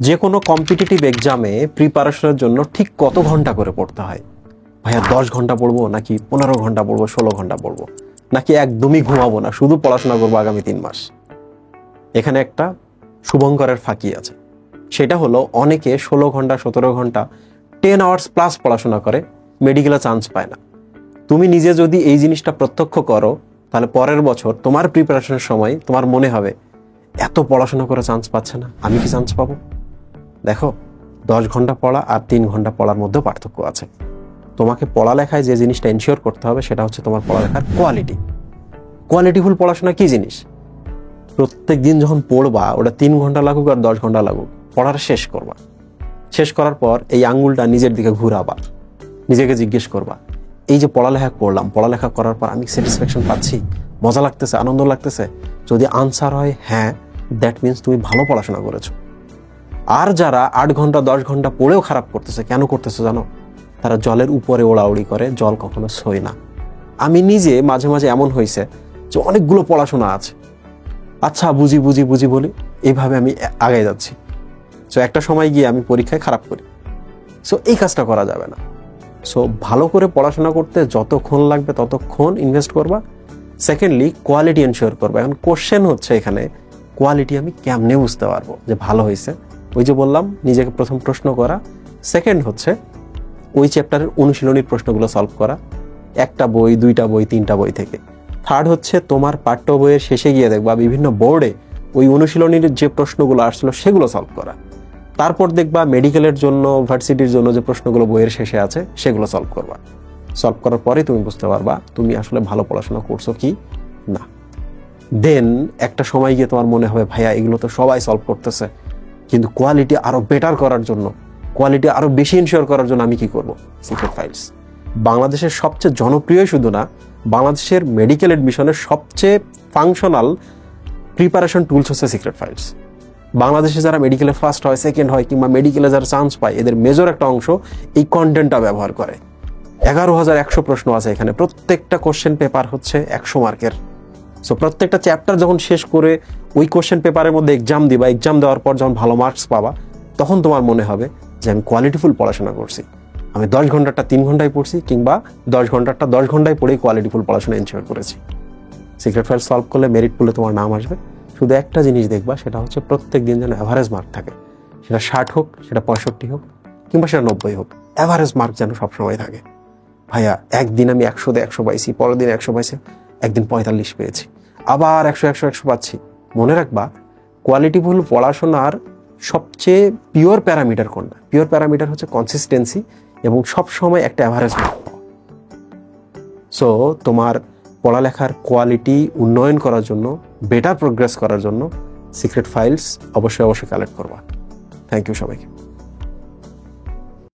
যে কোনো কম্পিটিটিভ এক্সামে প্রিপারেশনের জন্য ঠিক কত ঘন্টা করে পড়তে হয়? ভাইয়া 10 ঘন্টা পড়বো নাকি 15 ঘন্টা পড়বো, 16 ঘন্টা পড়বো, নাকি একদমই ঘুমাবো না, শুধু পড়াশোনা করবো আগামী 3 মাস? এখানে একটা শুভঙ্করের ফাঁকি আছে। সেটা হলো অনেকে 16 ঘন্টা 17 ঘন্টা 10 আওয়ার্স প্লাস পড়াশোনা করে, মেডিকেলে চান্স পায় না। তুমি নিজে যদি এই জিনিসটা প্রত্যক্ষ করো, তাহলে পরের বছর তোমার প্রিপারেশনের সময় তোমার মনে হবে এত পড়াশোনা করে চান্স পাচ্ছে না, আমি কি চান্স পাবো? দেখো, 10 ঘন্টা পড়া আর 3 ঘন্টা পড়ার মধ্যে পার্থক্য আছে। তোমাকে পড়ালেখায় যে জিনিসটা এনশিওর করতে হবে সেটা হচ্ছে তোমার পড়ালেখার কোয়ালিটি। কোয়ালিটিফুল পড়াশোনা কি জিনিস? প্রত্যেক দিন যখন পড়বা, ওটা 3 ঘন্টা লাগুক আর 10 ঘন্টা লাগুক, পড়ার শেষ করবা। শেষ করার পর এই আঙ্গুলটা নিজের দিকে ঘুরাবা, নিজেকে জিজ্ঞেস করবা, এই যে পড়ালেখা করলাম, পড়ালেখা করার পর আমি স্যাটিসফ্যাকশন পাচ্ছি, মজা লাগতেছে, আনন্দ লাগতেছে? যদি আনসার হয় হ্যাঁ, দ্যাট মিনস তুমি ভালো পড়াশোনা করেছো। আর যারা 8 ঘন্টা 10 ঘন্টা পড়েও খারাপ করতেছে, কেন করতেছে জানো? তারা জলের উপরে ওড়াউড়ি করে, জল কখনো সই না। আমি নিজে মাঝে মাঝে এমন হয়েছে যে অনেকগুলো পড়াশোনা আছে, আচ্ছা বুঝি বুঝি বুঝি বলি, এইভাবে আমি আগে যাচ্ছি। সো একটা সময় গিয়ে আমি পরীক্ষায় খারাপ করি। সো এই কাজটা করা যাবে না। সো ভালো করে পড়াশোনা করতে যতক্ষণ লাগবে ততক্ষণ ইনভেস্ট করবা। সেকেন্ডলি, কোয়ালিটি এনশিওর করবা। এখন কোশ্চেন হচ্ছে এখানে কোয়ালিটি আমি কেমনে বুঝতে পারবো যে ভালো হয়েছে? ওই যে বললাম, নিজেকে প্রথম প্রশ্ন করা। সেকেন্ড হচ্ছে ওই চ্যাপ্টারের অনুশীলনীর প্রশ্নগুলো সলভ করা, একটা বই, 2টা বই, 3টা বই থেকে। থার্ড হচ্ছে তোমার পাঠ্য বইয়ের শেষে গিয়ে দেখবা বিভিন্ন বোর্ডে ওই অনুশীলনীর যে প্রশ্নগুলো আসলো সেগুলো সলভ করা। তারপর দেখবা মেডিকেলের জন্য, ভার্সিটির জন্য যে প্রশ্নগুলো বইয়ের শেষে আছে সেগুলো সলভ করবা। সলভ করার পরেই তুমি বুঝতে পারবা তুমি আসলে ভালো পড়াশোনা করছো কি না। দেন একটা সময় গিয়ে তোমার মনে হবে ভাইয়া এগুলো তো সবাই সলভ করতেছে, কিন্তু কোয়ালিটি আরো বেটার করার জন্য, কোয়ালিটি আরো বেশি ইনশিওর করার জন্য আমি কি করব? Secret files. বাংলাদেশের সবচেয়ে জনপ্রিয় শুধু না, বাংলাদেশের মেডিকেল এডমিশনের সবচেয়ে ফাংশনাল প্রিপারেশন টুলস হচ্ছে সিক্রেট ফাইলস। বাংলাদেশে যারা মেডিকেলে ফার্স্ট হয়, সেকেন্ড হয়, কিংবা মেডিকেলে যারা চান্স পায়, এদের মেজর একটা অংশ এই কন্টেন্টটা ব্যবহার করে। 11,100 প্রশ্ন আছে এখানে, প্রত্যেকটা কোশ্চেন পেপার হচ্ছে 100 মার্কের। সো প্রত্যেকটা চ্যাপ্টার যখন শেষ করে ওই কোশ্চেন পেপারের মধ্যে এক্সাম দিবা, এক্সাম দেওয়ার পর যখন ভালো মার্কস পাবা, তখন তোমার মনে হবে যে আমি কোয়ালিটিফুল পড়াশোনা করছি। আমি 10 ঘন্টাটা 3 ঘন্টায় পড়ছি, কিংবা 10 ঘন্টাটা 10 ঘন্টায় পড়েই কোয়ালিটিফুল পড়াশোনা এনশিওর করেছি। সিক্রেট ফাইল সলভ করলে মেরিট পুলে তোমার নাম আসবে। শুধু একটা জিনিস দেখবা, সেটা হচ্ছে প্রত্যেক দিন যেন অ্যাভারেজ মার্ক থাকে। সেটা 60 হোক, সেটা 65 হোক, কিংবা সেটা 90 হোক, অ্যাভারেজ মার্ক যেন সবসময় থাকে। ভাইয়া একদিন আমি 100 100 পাইছি, পরের দিন 100 পাইছি, একদিন 45 পেয়েছি, আবার 100 100 100 পাচ্ছি। মনে রাখবা, কোয়ালিটিফুল পড়াশোনার সবচেয়ে পিওর প্যারামিটার কোনটা? পিওর প্যারামিটার হচ্ছে কনসিস্টেন্সি এবং সবসময় একটা অ্যাভারেজ মার্ক পাওয়া। সো তোমার পড়ালেখার কোয়ালিটি উন্নয়ন করার জন্য, বেটার প্রোগ্রেস করার জন্য সিক্রেট ফাইলস অবশ্যই কালেক্ট করবা। থ্যাংক ইউ সবাইকে।